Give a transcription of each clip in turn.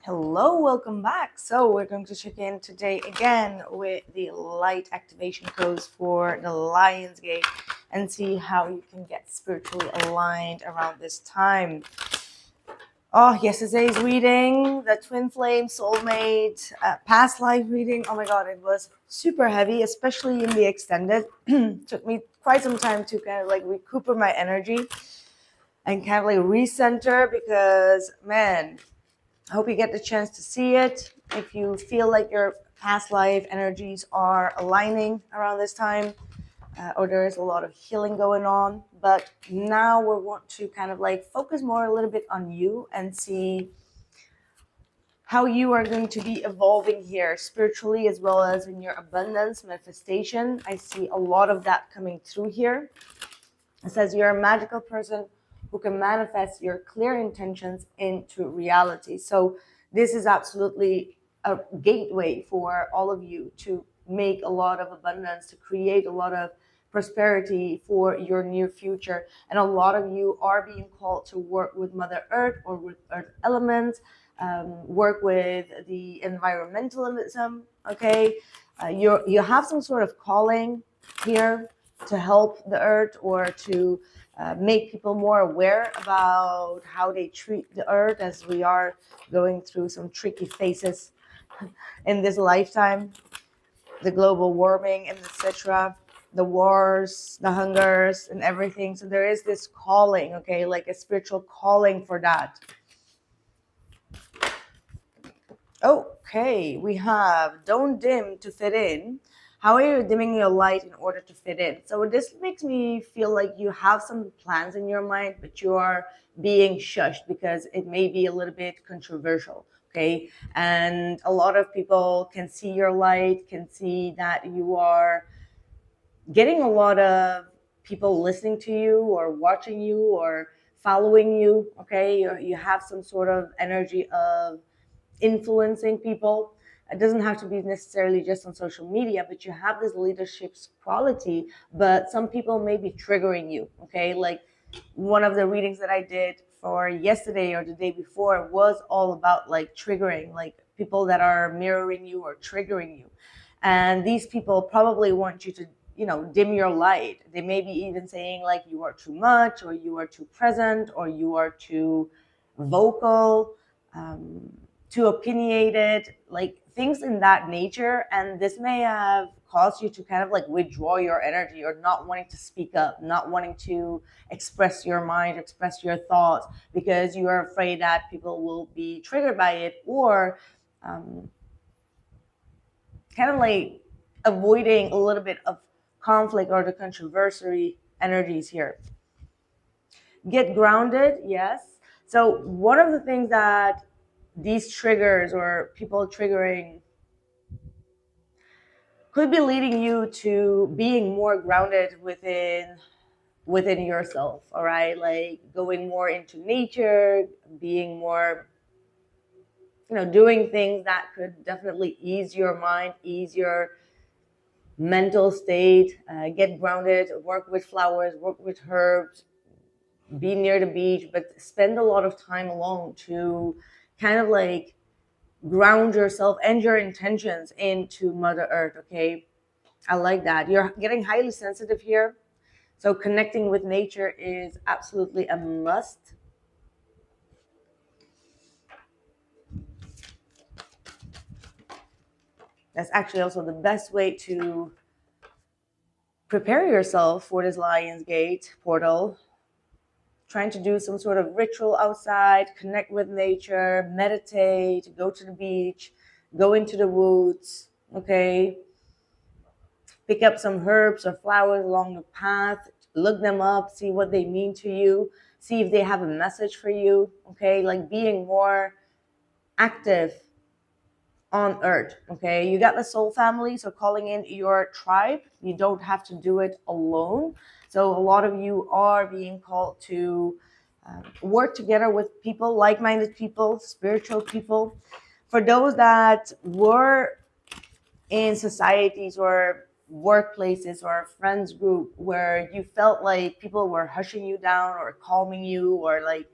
Hello, welcome back. So we're going to check in today again with the light activation codes for the Lion's Gate and see how you can get spiritually aligned around this time. Oh, yesterday's reading, the twin flame soulmate past life reading. Oh my god, it was super heavy, especially in the extended. Took me quite some time to kind of like recuperate my energy and kind of like recenter because man, I hope you get the chance to see it. If you feel like your past life energies are aligning around this time, or there is a lot of healing going on. But now we want to kind of like focus more a little bit on you and see how you are going to be evolving here spiritually as well as in your abundance manifestation. I see a lot of that coming through here. It says you're a magical person who can manifest your clear intentions into reality. So this is absolutely a gateway for all of you to make a lot of abundance, to create a lot of prosperity for your near future. And a lot of you are being called to work with Mother Earth or with Earth elements, work with the environmentalism, okay? You have some sort of calling here to help the earth or to make people more aware about how they treat the earth as we are going through some tricky phases in this lifetime, the global warming and etc., the wars, the hungers and everything. So there is this calling, okay, like a spiritual calling for that. Okay, we have don't dim to fit in. How are you dimming your light in order to fit in? So this makes me feel like you have some plans in your mind, but you are being shushed because it may be a little bit controversial, okay? And a lot of people can see your light, can see that you are getting a lot of people listening to you or watching you or following you, okay? You have some sort of energy of influencing people. It doesn't have to be necessarily just on social media, but you have this leadership quality, but some people may be triggering you, okay? Like one of the readings that I did for yesterday or the day before was all about like triggering, like people that are mirroring you or triggering you. And these people probably want you to, dim your light. They may be even saying like you are too much or you are too present or you are too vocal. Too opinionated, like things in that nature. And this may have caused you to kind of like withdraw your energy or not wanting to speak up, not wanting to express your mind, express your thoughts, because you are afraid that people will be triggered by it or kind of like avoiding a little bit of conflict or the controversy energies here. Get grounded, yes. So one of the things that these triggers or people triggering could be leading you to being more grounded within yourself, all right? Like going more into nature, being more, doing things that could definitely ease your mind, ease your mental state, get grounded, work with flowers, work with herbs, be near the beach, but spend a lot of time alone to kind of like ground yourself and your intentions into Mother Earth, okay? I like that. You're getting highly sensitive here. So connecting with nature is absolutely a must. That's actually also the best way to prepare yourself for this Lion's Gate portal. Trying to do some sort of ritual outside, connect with nature, meditate, go to the beach, go into the woods, okay? Pick up some herbs or flowers along the path, look them up, see what they mean to you, see if they have a message for you, okay? Like being more active on earth, okay? You got the soul family, so calling in your tribe. You don't have to do it alone. So a lot of you are being called to work together with people, like-minded people, spiritual people. For those that were in societies or workplaces or friends group where you felt like people were hushing you down or calming you or like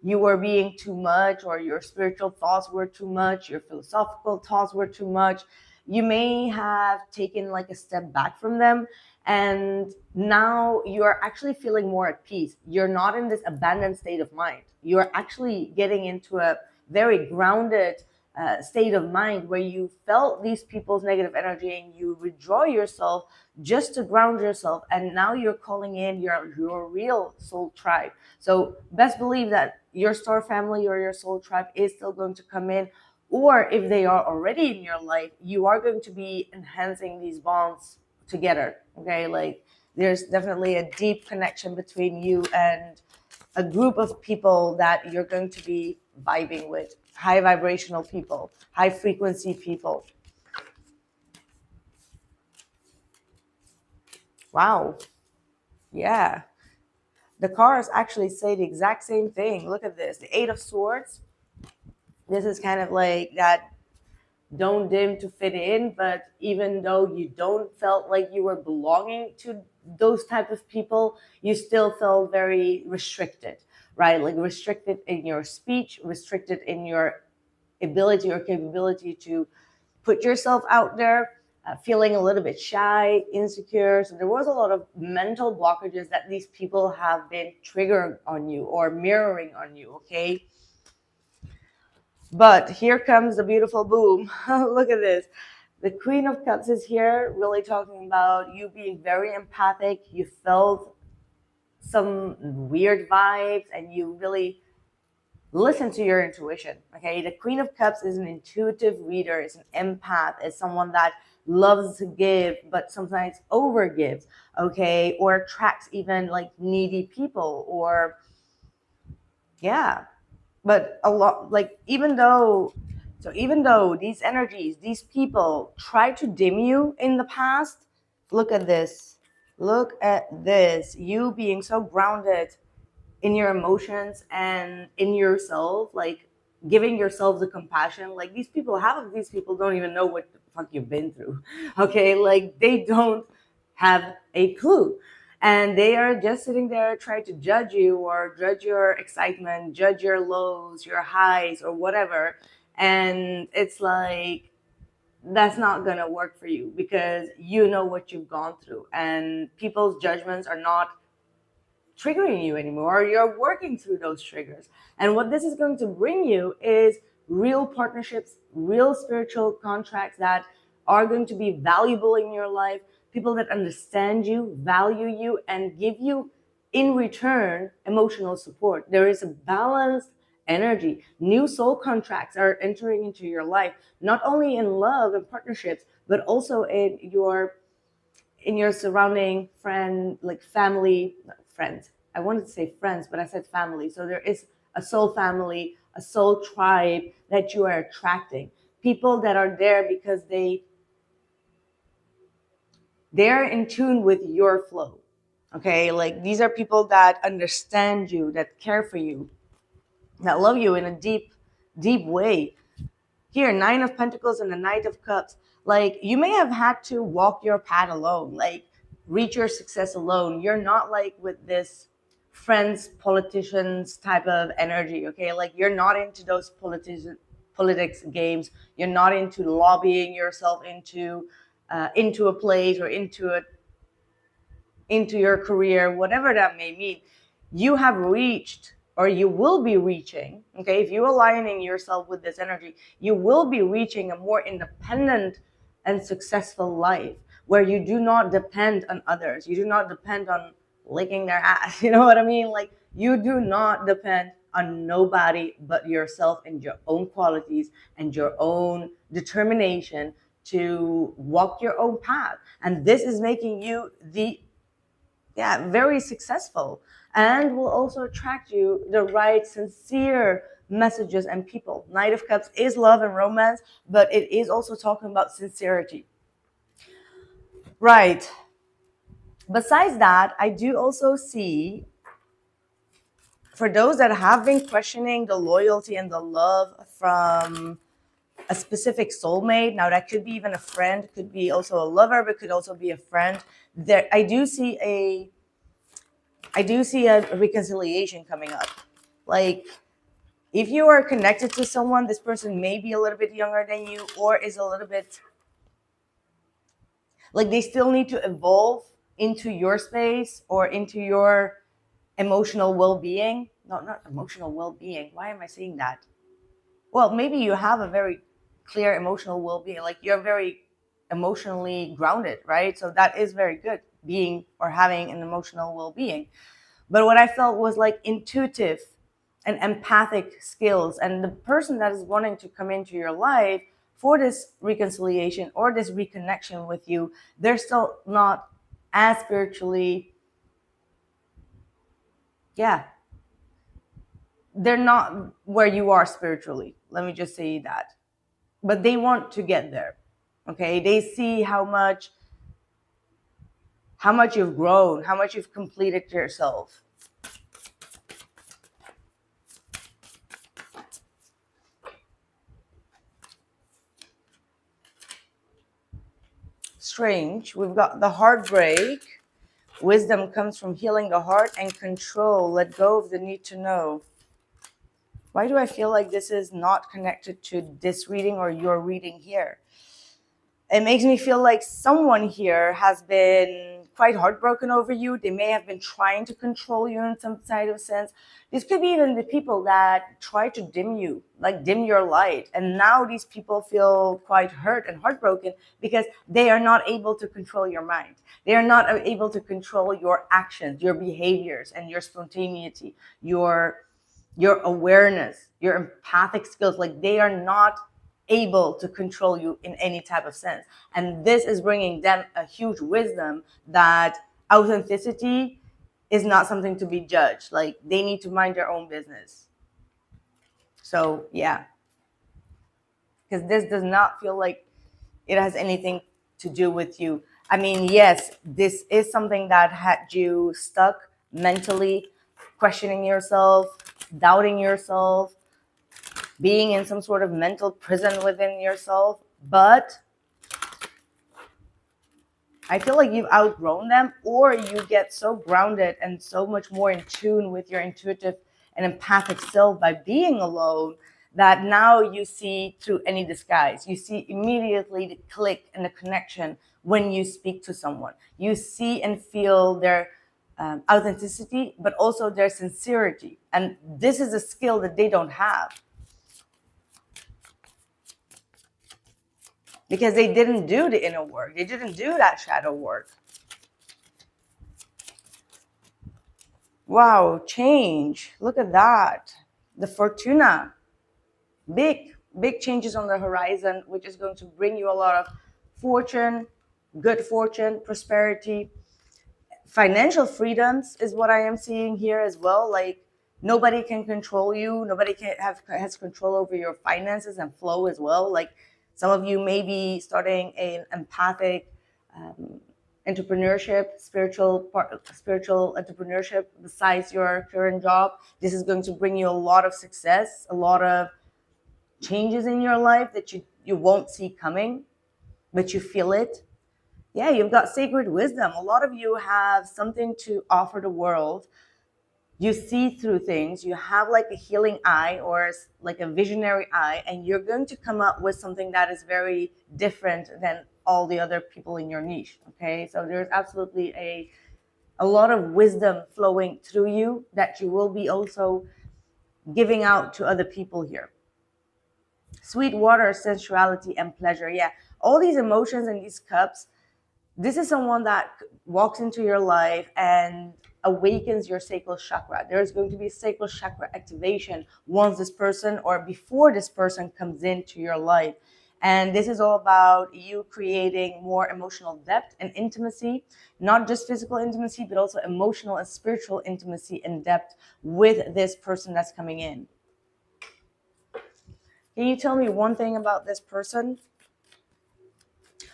you were being too much, or your spiritual thoughts were too much, your philosophical thoughts were too much. You may have taken like a step back from them, and now you're actually feeling more at peace. You're not in this abandoned state of mind. You're actually getting into a very grounded state of mind where you felt these people's negative energy and you withdraw yourself just to ground yourself, and now you're calling in your real soul tribe. So best believe that your star family or your soul tribe is still going to come in, or if they are already in your life, you are going to be enhancing these bonds together. Okay, like there's definitely a deep connection between you and a group of people that you're going to be vibing with, high vibrational people, high frequency people. Wow. Yeah. The cards actually say the exact same thing. Look at this. The Eight of Swords. This is kind of like that don't dim to fit in, but even though you don't felt like you were belonging to those type of people, you still felt very restricted, right? Like restricted in your speech, restricted in your ability or capability to put yourself out there, feeling a little bit shy, insecure. So there was a lot of mental blockages that these people have been triggering on you or mirroring on you, okay? But here comes the beautiful boom. Look at this. The Queen of Cups is here, really talking about you being very empathic. You felt some weird vibes and you really listen to your intuition. Okay, the Queen of Cups is an intuitive reader, is an empath, is someone that loves to give but sometimes overgives, okay, or attracts even like needy people, or yeah. But a lot, like even though these energies, these people try to dim you in the past, look at this. Look at this. You being so grounded in your emotions and in yourself, like giving yourself the compassion. Like these people, half of these people don't even know what the fuck you've been through. Okay, like they don't have a clue. And they are just sitting there trying to judge you or judge your excitement, judge your lows, your highs, or whatever. And it's like, that's not going to work for you because you know what you've gone through. And people's judgments are not triggering you anymore. You're working through those triggers. And what this is going to bring you is real partnerships, real spiritual contracts that are going to be valuable in your life, people that understand you, value you, and give you in return emotional support. There is a balanced energy. New soul contracts are entering into your life, not only in love and partnerships, but also in your surrounding friend, like family, friends. I wanted to say friends, but I said family. So there is a soul family, a soul tribe that you are attracting. People that are there because they're in tune with your flow. Okay, like these are people that understand you, that care for you, that love you in a deep, deep way. Here, Nine of Pentacles and the Knight of Cups. Like you may have had to walk your path alone, like reach your success alone. You're not like with this friends, politicians type of energy, okay? Like you're not into those politics games. You're not into lobbying yourself into a place or into your career, whatever that may mean. You have reached, or you will be reaching, okay, if you're aligning yourself with this energy, you will be reaching a more independent and successful life where you do not depend on others. You do not depend on licking their ass. You know what I mean? Like you do not depend on nobody but yourself and your own qualities and your own determination to walk your own path. And this is making you very successful, and will also attract you the right sincere messages and people. Knight of Cups is love and romance, but it is also talking about sincerity. Right. Besides that, I do also see, for those that have been questioning the loyalty and the love from a specific soulmate, now that could be even a friend, could be also a lover, but could also be a friend. There, I do see a reconciliation coming up. Like If you are connected to someone, this person may be a little bit younger than you, or is a little bit like they still need to evolve into your space or into your emotional well-being. No, not emotional well-being. Why am I saying that? Well, maybe you have a very clear emotional well-being, like you're very emotionally grounded, right? So that is very good, being or having an emotional well-being. But what I felt was like intuitive and empathic skills, and the person that is wanting to come into your life for this reconciliation or this reconnection with you, they're still not as spiritually, they're not where you are spiritually. Let me just say that. But they want to get there. Okay, they see how much you've grown, how much you've completed yourself. Strange. We've got the heartbreak. Wisdom comes from healing the heart, and control. Let go of the need to know. Why do I feel like this is not connected to this reading or your reading here? It makes me feel like someone here has been quite heartbroken over you. They may have been trying to control you in some side of sense. This could be even the people that try to dim you, like dim your light. And now these people feel quite hurt and heartbroken because they are not able to control your mind. They are not able to control your actions, your behaviors, and your spontaneity, your awareness, your empathic skills. Like they are not able to control you in any type of sense. And this is bringing them a huge wisdom that authenticity is not something to be judged. Like they need to mind their own business. So yeah, because this does not feel like it has anything to do with you. I mean, yes, this is something that had you stuck mentally, questioning yourself, doubting yourself, being in some sort of mental prison within yourself. But I feel like you've outgrown them, or you get so grounded and so much more in tune with your intuitive and empathic self by being alone that now you see through any disguise. You see immediately the click and the connection when you speak to someone. You see and feel their authenticity, but also their sincerity. And this is a skill that they don't have, because they didn't do the inner work. They didn't do that shadow work. Wow, change. Look at that. The Fortuna. Big changes on the horizon, which is going to bring you a lot of fortune, good fortune, prosperity. Financial freedoms is what I am seeing here as well. Like nobody can control you. Nobody has control over your finances and flow as well. Like some of you may be starting an empathic entrepreneurship, spiritual entrepreneurship besides your current job. This is going to bring you a lot of success, a lot of changes in your life that you won't see coming, but you feel it. Yeah, you've got sacred wisdom. A lot of you have something to offer the world. You see through things. You have like a healing eye or like a visionary eye, and you're going to come up with something that is very different than all the other people in your niche. Okay, so there's absolutely a lot of wisdom flowing through you that you will be also giving out to other people here. Sweet water, sensuality, and pleasure. Yeah, all these emotions and these cups. This is someone that walks into your life and awakens your sacral chakra. There's going to be sacral chakra activation once this person or before this person comes into your life. And this is all about you creating more emotional depth and intimacy, not just physical intimacy, but also emotional and spiritual intimacy and depth with this person that's coming in. Can you tell me one thing about this person?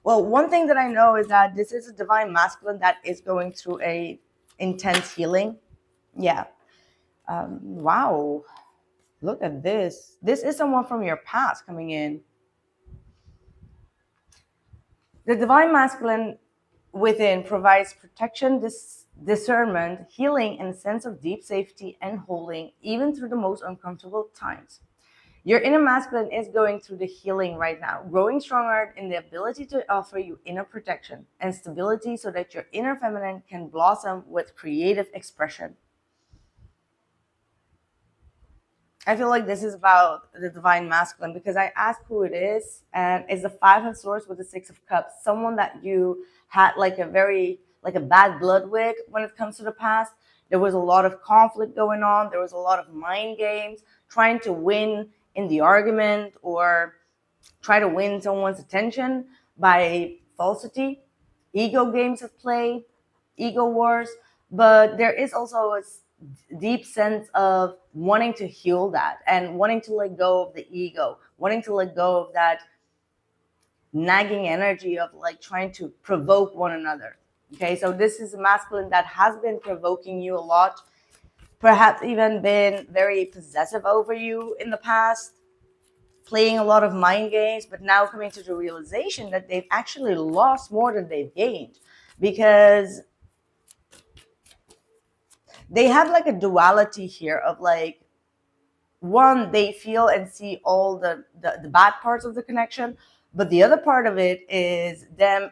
Well, one thing that I know is that this is a divine masculine that is going through a intense healing. Yeah. Wow. Look at this. This is someone from your past coming in. The divine masculine within provides protection. discernment, healing, and a sense of deep safety and holding, even through the most uncomfortable times. Your inner masculine is going through the healing right now, growing stronger in the ability to offer you inner protection and stability so that your inner feminine can blossom with creative expression. I feel like this is about the divine masculine because I asked who it is, and it's the Five of Swords with the Six of Cups. Someone that you had like a bad blood with when it comes to the past. There was a lot of conflict going on. There was a lot of mind games, trying to win in the argument or try to win someone's attention by falsity, ego games at play, ego wars. But there is also a deep sense of wanting to heal that and wanting to let go of the ego, wanting to let go of that nagging energy of like trying to provoke one another. Okay, so this is a masculine that has been provoking you a lot, perhaps even been very possessive over you in the past, playing a lot of mind games, but now coming to the realization that they've actually lost more than they've gained because they have like a duality here of like, one, they feel and see all the bad parts of the connection, but the other part of it is them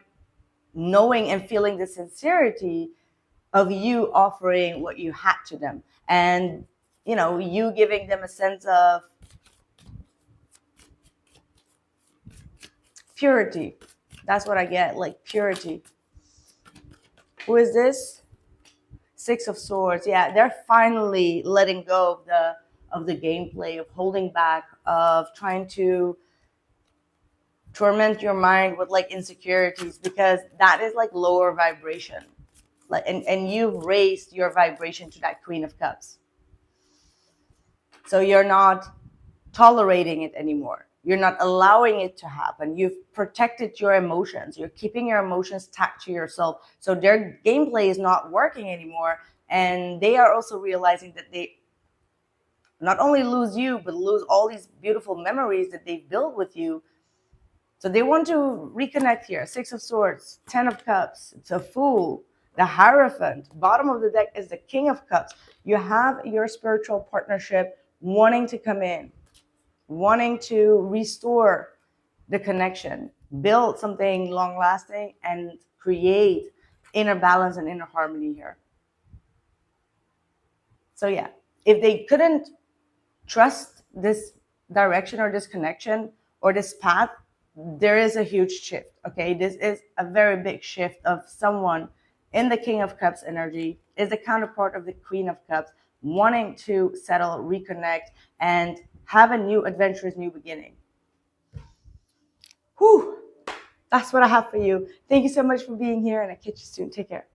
knowing and feeling the sincerity of you offering what you had to them, and you giving them a sense of purity. That's what I get, like purity. Who is this? Six of Swords. Yeah, they're finally letting go of the gameplay, of holding back, of trying to torment your mind with like insecurities, because that is like lower vibration. Like, and you've raised your vibration to that Queen of Cups. So you're not tolerating it anymore. You're not allowing it to happen. You've protected your emotions. You're keeping your emotions tacked to yourself. So their gameplay is not working anymore. And they are also realizing that they not only lose you, but lose all these beautiful memories that they've built with you. So they want to reconnect here. Six of Swords, 10 of Cups, it's a Fool, the Hierophant. Bottom of the deck is the King of Cups. You have your spiritual partnership wanting to come in, wanting to restore the connection, build something long lasting, and create inner balance and inner harmony here. So yeah, if they couldn't trust this direction or this connection or this path, there is a huge shift. Okay, this is a very big shift of someone in the King of Cups energy, is the counterpart of the Queen of Cups, wanting to settle, reconnect, and have a new adventurous new beginning. Whew, that's what I have for you. Thank you so much for being here, and I'll catch you soon. Take care.